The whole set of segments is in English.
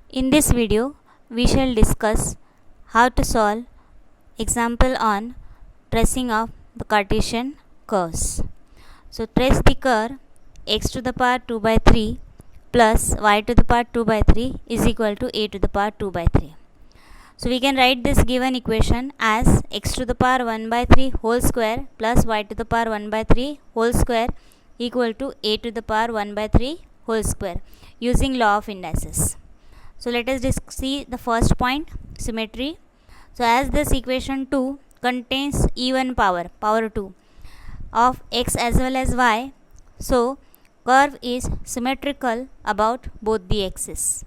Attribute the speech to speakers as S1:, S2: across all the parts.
S1: In this video, we shall discuss how to solve example on tracing of the Cartesian curves. So trace the curve x to the power 2 by 3 plus y to the power 2 by 3 is equal to a to the power 2 by 3. So we can write this given equation as x to the power 1 by 3 whole square plus y to the power 1 by 3 whole square equal to a to the power 1 by 3 whole square using law of indices. So let us see the first point, symmetry. So as this equation 2 contains even power 2 of x as well as y, so curve is symmetrical about both the axes.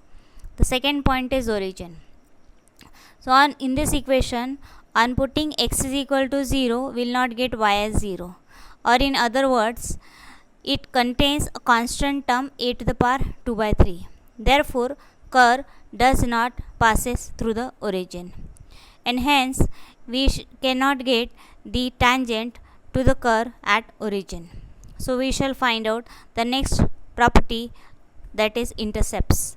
S1: The second point is origin. So in this equation, on putting x is equal to 0 will not get y as 0, or in other words, it contains a constant term a to the power 2 by 3. Therefore, curve does not passes through the origin, and hence we cannot get the tangent to the curve at origin. So we shall find out the next property, that is intercepts.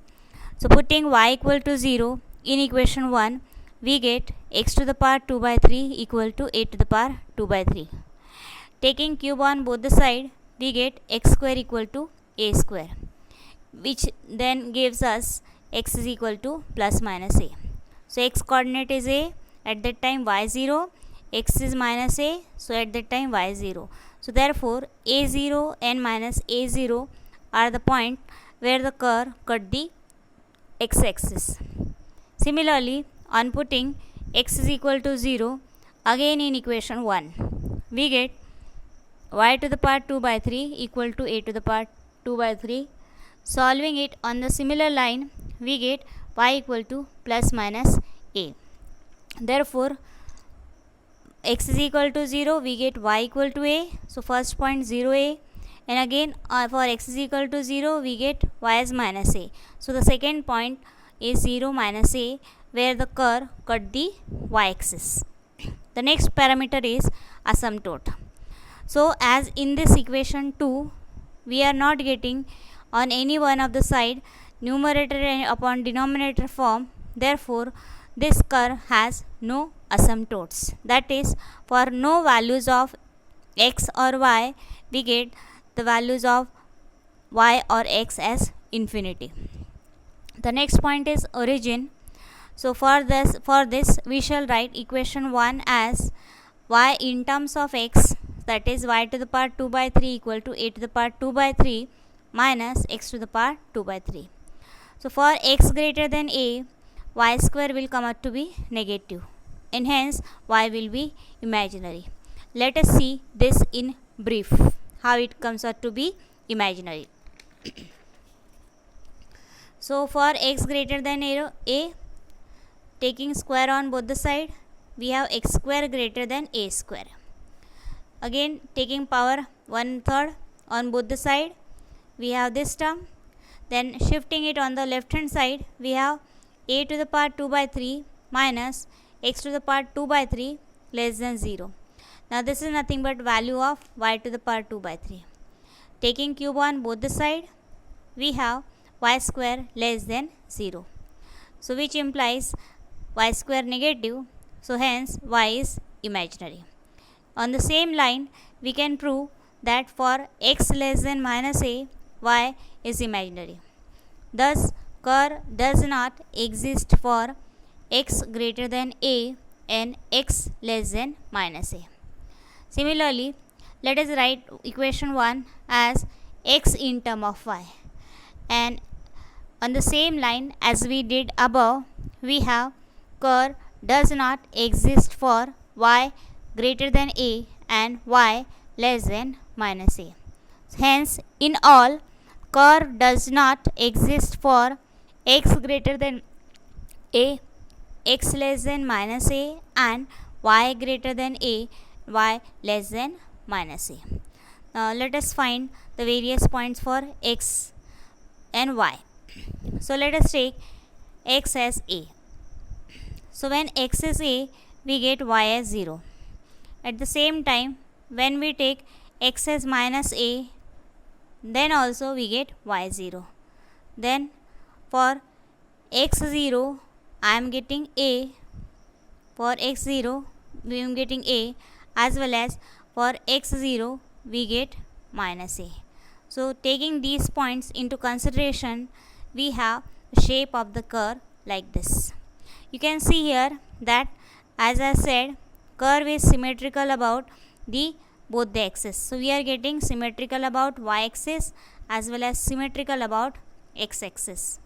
S1: So putting y equal to 0 in equation 1, we get x to the power 2 by 3 equal to a to the power 2 by 3. Taking cube on both the side, we get x square equal to a square, which then gives us x is equal to plus minus a. So x coordinate is a, at that time y 0, x is minus a, so at that time y 0. So therefore a0 and minus a0 are the point where the curve cut the x-axis. Similarly, on putting x is equal to 0 again in equation 1, we get y to the power 2 by 3 equal to a to the power 2 by 3. Solving it on the similar line, we get y equal to plus minus a. Therefore, x is equal to 0, we get y equal to a. So first point 0a, and again for x is equal to 0, we get y as minus a. So the second point is 0 minus a, where the curve cut the y-axis. The next parameter is asymptote. So as in this equation 2, we are not getting on any one of the side numerator upon denominator form. Therefore, this curve has no asymptotes. That is, for no values of x or y, we get the values of y or x as infinity. The next point is origin. So for this we shall write equation 1 as y in terms of x, that is y to the power 2 by 3 equal to a to the power 2 by 3 minus x to the power 2 by 3. So for x greater than a, y square will come out to be negative, and hence y will be imaginary. Let us see this in brief, how it comes out to be imaginary. So for x greater than a, taking square on both the side, we have x square greater than a square. Again taking power 1/3 on both the side, we have this term. Then shifting it on the left hand side, we have a to the power 2 by 3 minus x to the power 2 by 3 less than 0. Now this is nothing but value of y to the power 2 by 3. Taking cube on both the side, we have y square less than 0. So which implies y square negative, so hence y is imaginary. On the same line, we can prove that for x less than minus a, y is imaginary. Thus, curve does not exist for x greater than a and x less than minus a. Similarly, let us write equation 1 as x in term of y, and on the same line as we did above, we have curve does not exist for y greater than a and y less than minus a. Hence, in all, curve does not exist for x greater than a, x less than minus a, and y greater than a, y less than minus a. Now let us find the various points for x and y. So let us take x as a. So when x is a, we get y as 0. At the same time, when we take x as minus a, then also we get y 0. Then for x0 I am getting a, for x0 we am getting a, as well as for x0 we get minus a. So taking these points into consideration, we have the shape of the curve like this. You can see here that, as I said, curve is symmetrical about the both the axes. So we are getting symmetrical about y-axis as well as symmetrical about x-axis.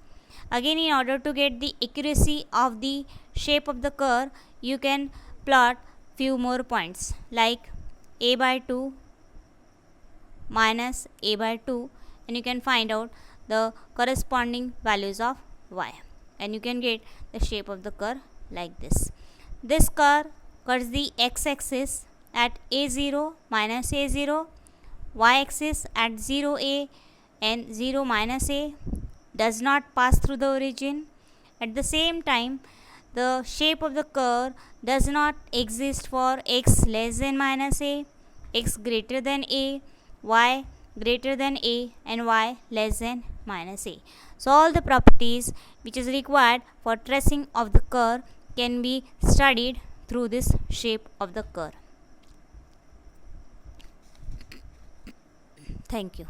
S1: Again, in order to get the accuracy of the shape of the curve, you can plot few more points like a by 2 minus a by 2, and you can find out the corresponding values of y, and you can get the shape of the curve like this. This curve cuts the x-axis at a0 minus a0, y-axis at 0a and 0 minus a, does not pass through the origin. At the same time, the shape of the curve does not exist for x less than minus a, x greater than a, y greater than a, and y less than minus a. So all the properties which is required for tracing of the curve can be studied through this shape of the curve. Thank you.